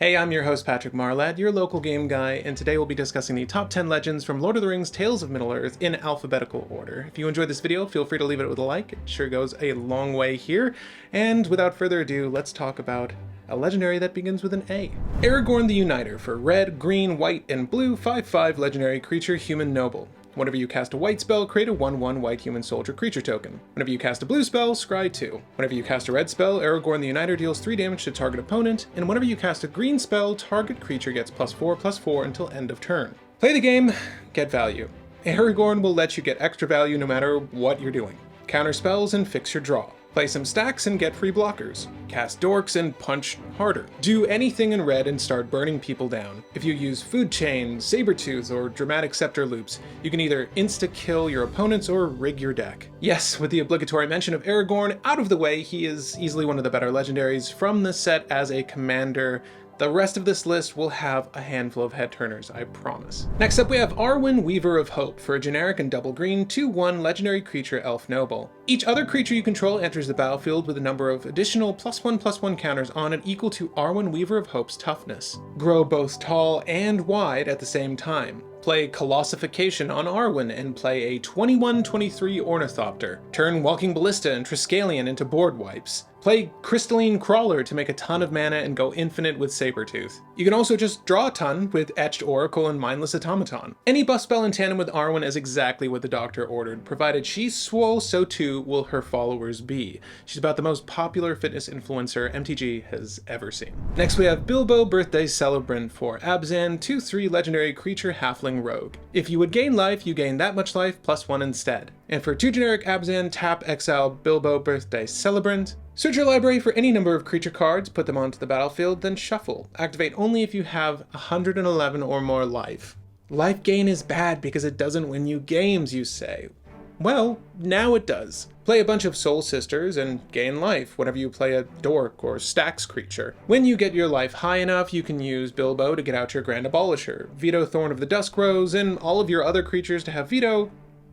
Hey, I'm your host Patrick Marlad, your local game guy, and today we'll be discussing the top 10 legends from Lord of the Rings Tales of Middle-earth in alphabetical order. If you enjoyed this video, feel free to leave it with a like, it sure goes a long way here. And without further ado, let's talk about a legendary that begins with an A. Aragorn the Uniter for red, green, white, and blue 5/5 legendary creature human noble. Whenever you cast a white spell, create a 1/1 white human soldier creature token. Whenever you cast a blue spell, scry 2. Whenever you cast a red spell, Aragorn the Uniter deals 3 damage to target opponent, and whenever you cast a green spell, target creature gets +4/+4 until end of turn. Play the game, get value. Aragorn will let you get extra value no matter what you're doing. Counter spells and fix your draw. Play some stacks and get free blockers. Cast dorks and punch harder. Do anything in red and start burning people down. If you use Food Chain, Sabertooth, or Dramatic Scepter loops, you can either insta-kill your opponents or rig your deck. Yes, with the obligatory mention of Aragorn out of the way, he is easily one of the better legendaries from the set as a commander. The rest of this list will have a handful of head turners, I promise. Next up we have Arwen, Weaver of Hope for a generic and double green 2/1 legendary creature elf noble. Each other creature you control enters the battlefield with a number of additional +1/+1 counters on it equal to Arwen, Weaver of Hope's toughness. Grow both tall and wide at the same time. Play Colossification on Arwen and play a 21/23 Ornithopter. Turn Walking Ballista and Triskelion into board wipes. Play Crystalline Crawler to make a ton of mana and go infinite with Sabertooth. You can also just draw a ton with Etched Oracle and Mindless Automaton. Any buff spell in tandem with Arwen is exactly what the doctor ordered. Provided she's swole, so too will her followers be. She's about the most popular fitness influencer MTG has ever seen. Next we have Bilbo, Birthday Celebrant for Abzan, 2/3 legendary creature halfling rogue. If you would gain life, you gain that much life +1 instead. And for 2 generic Abzan, tap, exile Bilbo, Birthday Celebrant. Search your library for any number of creature cards, put them onto the battlefield, then shuffle. Activate only if you have 111 or more life. Life gain is bad because it doesn't win you games, you say. Well, now it does. Play a bunch of Soul Sisters and gain life whenever you play a Dork or Stacks creature. When you get your life high enough, you can use Bilbo to get out your Grand Abolisher, veto Thorn of the Dusk Rose, and all of your other creatures to have veto,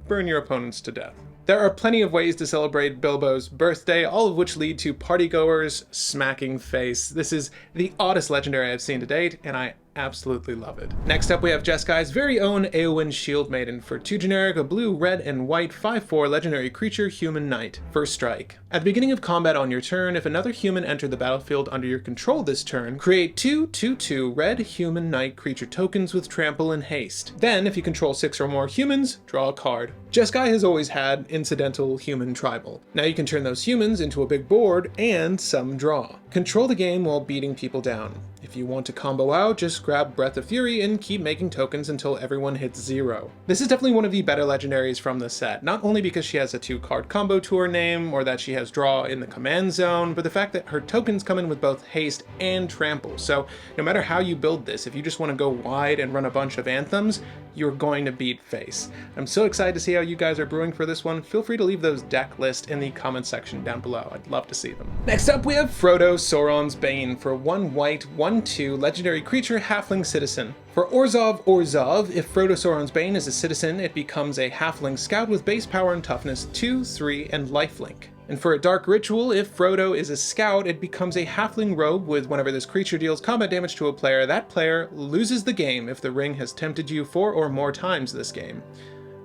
burn your opponents to death. There are plenty of ways to celebrate Bilbo's birthday, all of which lead to partygoers smacking face. This is the oddest legendary I've seen to date, and I absolutely love it. Next up we have Jeskai's very own Eowyn Shield Maiden for 2 generic, a blue, red, and white 5/4 legendary creature human knight. First strike. At the beginning of combat on your turn, if another human entered the battlefield under your control this turn, create 2/2/2 red human knight creature tokens with trample and haste. Then, if you control 6 or more humans, draw a card. Jeskai has always had incidental human tribal. Now you can turn those humans into a big board and some draw. Control the game while beating people down. If you want to combo out, just grab Breath of Fury and keep making tokens until everyone hits 0. This is definitely one of the better legendaries from the set, not only because she has a 2-card combo to her name, or that she has draw in the command zone, but the fact that her tokens come in with both haste and trample. So no matter how you build this, if you just want to go wide and run a bunch of anthems, you're going to beat face. I'm so excited to see how you guys are brewing for this one. Feel free to leave those deck lists in the comment section down below. I'd love to see them. Next up we have Frodo, Sauron's Bane for 1 white, 1/2 legendary creature halfling citizen. For Orzhov, if Frodo Sauron's Bane is a citizen, it becomes a halfling scout with base power and toughness 2, 3, and lifelink. And for a Dark Ritual, if Frodo is a scout, it becomes a halfling rogue with whenever this creature deals combat damage to a player, that player loses the game if the ring has tempted you 4 or more times this game.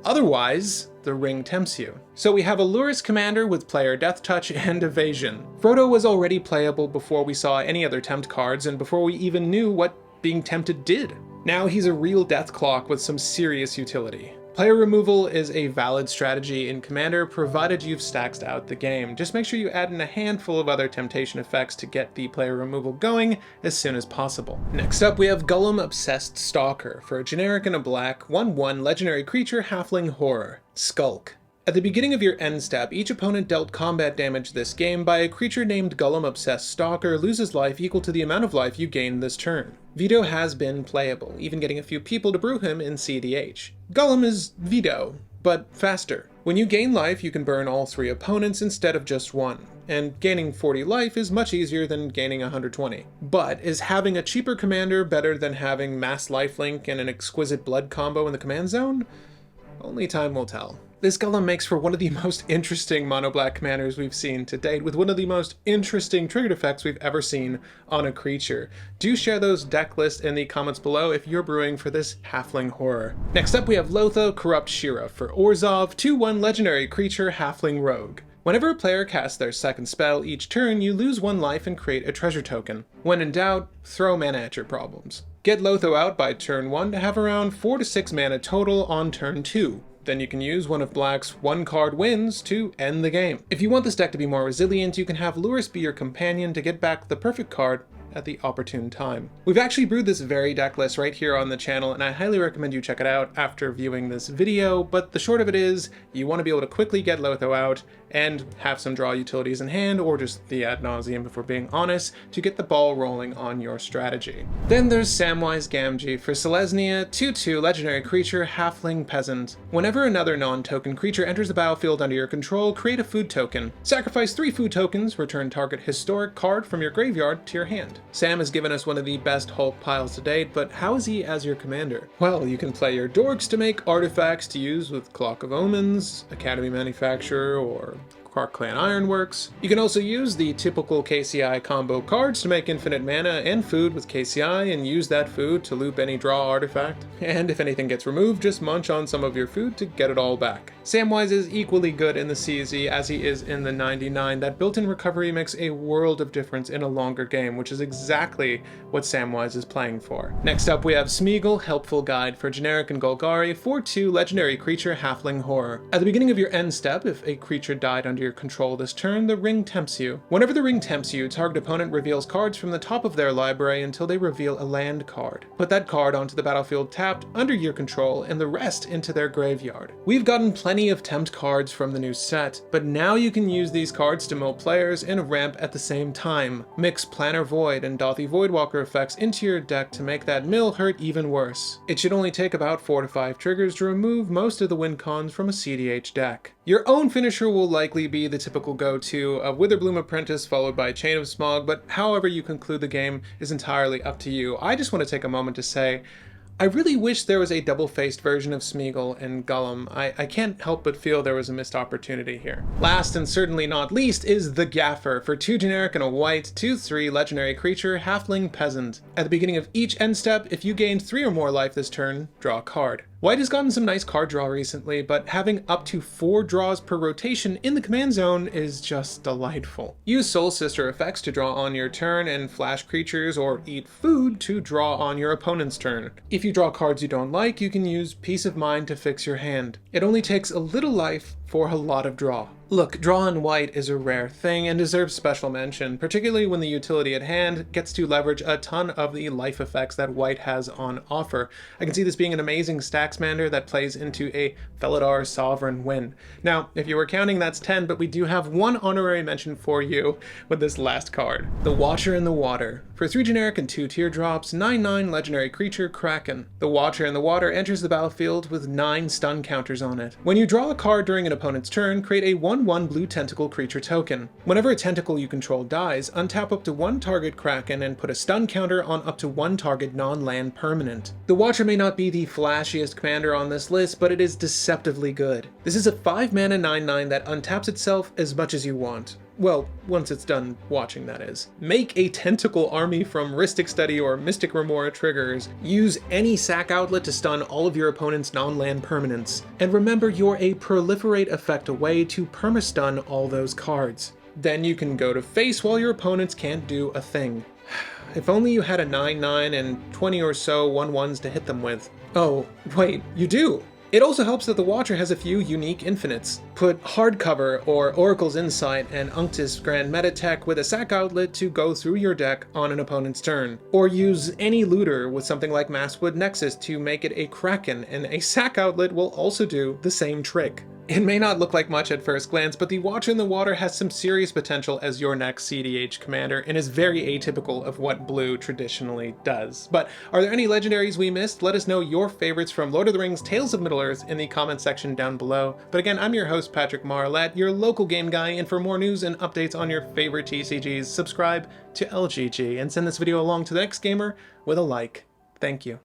Otherwise, the ring tempts you. So we have a Lurrus commander with player death touch and evasion. Frodo was already playable before we saw any other tempt cards and before we even knew what being tempted did. Now he's a real death clock with some serious utility. Player removal is a valid strategy in Commander, provided you've stacked out the game. Just make sure you add in a handful of other temptation effects to get the player removal going as soon as possible. Next up we have Gollum Obsessed Stalker for a generic and a black 1/1 legendary creature halfling horror. Skulk. At the beginning of your end step, each opponent dealt combat damage this game by a creature named Gollum Obsessed Stalker loses life equal to the amount of life you gain this turn. Veto has been playable, even getting a few people to brew him in cEDH. Gollum is Veto, but faster. When you gain life, you can burn all 3 opponents instead of just 1. And gaining 40 life is much easier than gaining 120. But is having a cheaper commander better than having mass lifelink and an exquisite blood combo in the command zone? Only time will tell. This Golem makes for one of the most interesting mono-black commanders we've seen to date, with one of the most interesting triggered effects we've ever seen on a creature. Do share those deck lists in the comments below if you're brewing for this halfling horror. Next up we have LOTR Corrupt Shira for Orzhov, 2/1 legendary creature halfling rogue. Whenever a player casts their second spell each turn, you lose 1 life and create a treasure token. When in doubt, throw mana at your problems. Get LOTR out by turn 1 to have around 4 to 6 mana total on turn 2. Then you can use one of Black's 1-card wins to end the game. If you want this deck to be more resilient, you can have Lurrus be your companion to get back the perfect card at the opportune time. We've actually brewed this very deck list right here on the channel, and I highly recommend you check it out after viewing this video, but the short of it is, you want to be able to quickly get LOTR out and have some draw utilities in hand, or just the ad nauseum if we're being honest, to get the ball rolling on your strategy. Then there's Samwise Gamgee for Selesnya, 2/2 legendary creature, halfling peasant. Whenever another non-token creature enters the battlefield under your control, create a food token. Sacrifice 3 food tokens, return target historic card from your graveyard to your hand. Sam has given us one of the best Hulk piles to date, but how is he as your commander? Well, you can play your dorks to make artifacts to use with Clock of Omens, Academy Manufacturer, or Quark Clan Ironworks. You can also use the typical KCI combo cards to make infinite mana and food with KCI and use that food to loop any draw artifact. And if anything gets removed, just munch on some of your food to get it all back. Samwise is equally good in the CZ as he is in the 99. That built-in recovery makes a world of difference in a longer game, which is exactly what Samwise is playing for. Next up we have Smeagol, Helpful Guide for generic and Golgari, 4/2 legendary creature halfling horror. At the beginning of your end step, if a creature died under your control this turn, the ring tempts you. Whenever the ring tempts you, target opponent reveals cards from the top of their library until they reveal a land card. Put that card onto the battlefield tapped under your control and the rest into their graveyard. We've gotten plenty of tempt cards from the new set, but now you can use these cards to mill players and ramp at the same time. Mix Planner Void and Dothy Voidwalker effects into your deck to make that mill hurt even worse. It should only take about 4 to 5 triggers to remove most of the win cons from a cEDH deck. Your own finisher will likely be the typical go-to of Witherbloom Apprentice followed by Chain of Smog, but however you conclude the game is entirely up to you. I just want to take a moment to say, I really wish there was a double-faced version of Smeagol and Golem. I can't help but feel there was a missed opportunity here. Last and certainly not least is the Gaffer for 2 generic and a white, 2/3 legendary creature, halfling peasant. At the beginning of each end step, if you gained 3 or more life this turn, draw a card. White has gotten some nice card draw recently, but having up to 4 draws per rotation in the command zone is just delightful. Use Soul Sister effects to draw on your turn and flash creatures or eat food to draw on your opponent's turn. If you draw cards you don't like, you can use Peace of Mind to fix your hand. It only takes a little life for a lot of draw. Look, draw on white is a rare thing and deserves special mention, particularly when the utility at hand gets to leverage a ton of the life effects that white has on offer. I can see this being an amazing Stacksmander that plays into a Felidar Sovereign win. Now, if you were counting, that's 10, but we do have one honorary mention for you with this last card. The Watcher in the Water. For 3 generic and 2 teardrops, 9/9 legendary creature, Kraken. The Watcher in the Water enters the battlefield with 9 stun counters on it. When you draw a card during an opponent's turn, create a 1/1 blue tentacle creature token. Whenever a tentacle you control dies, untap up to 1 target Kraken and put a stun counter on up to 1 target non-land permanent. The Watcher may not be the flashiest commander on this list, but it is deceptively good. This is a 5 mana 9/9 that untaps itself as much as you want. Well, once it's done watching, that is. Make a tentacle army from Rhystic Study or Mystic Remora triggers. Use any sack outlet to stun all of your opponent's non-land permanents. And remember, you're a proliferate effect away to permastun all those cards. Then you can go to face while your opponents can't do a thing. If only you had a 9/9 and 20 or so 1/1s to hit them with. Oh, wait, you do! It also helps that the Watcher has a few unique infinites. Put Hardcover or Oracle's Insight and Unctus Grand Meta Tech with a sack outlet to go through your deck on an opponent's turn. Or use any looter with something like Masswood Nexus to make it a Kraken, and a sack outlet will also do the same trick. It may not look like much at first glance, but the Watcher in the Water has some serious potential as your next cEDH commander and is very atypical of what blue traditionally does. But are there any legendaries we missed? Let us know your favorites from Lord of the Rings Tales of Middle-earth in the comment section down below. But again, I'm your host Patrick Marlett, your local game guy, and for more news and updates on your favorite TCGs, subscribe to LGG and send this video along to the next gamer with a like. Thank you.